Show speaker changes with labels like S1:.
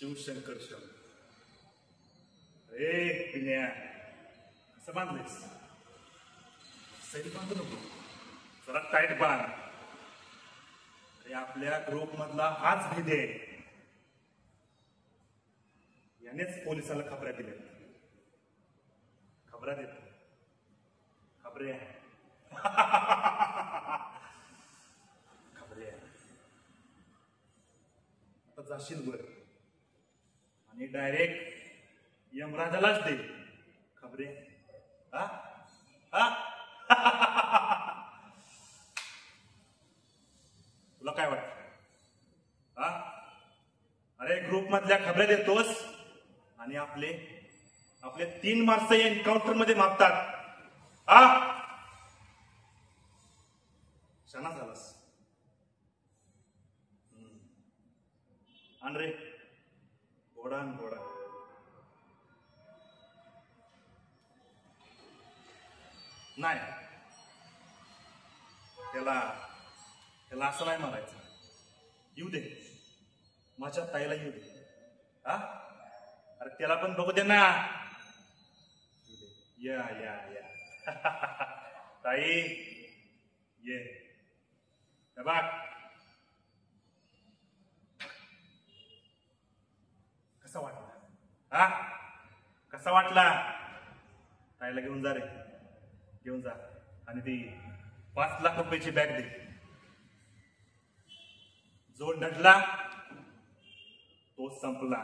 S1: शिवशंकर शंकर. अरे पिण्या असं बांधलेस सैल बांधू नको, जरा टाईट बांध. अरे आपल्या ग्रुप मधला हाच भेद आहे. यानेच पोलिसाला खबऱ्या दिल्या. खबऱ्या देत खबऱ्या खबऱ्या. आता जाशील वर आणि डायरेक्ट यमराजालाच दे खबरे. हा हा तुला काय वाटत? हा अरे ग्रुप मधल्या खबऱ्या देतोस आणि आपले 3 मार्क्स एन्काउंटर मध्ये मागतात. हा शाना झालास. आण रे घोडा आण घोडा. नाही त्याला असं नाही मारायचं. येऊ दे माझ्या ताईला येऊ दे. हा अरे त्याला पण बघू दे ना. या या या ताई ये बघ. कसा वाटला? हा कसा वाटला? ताईला घेऊन जा रे, घेऊन जा आणि ती 5 लाख रुपयाची बॅग दे. जो नडला तो संपला.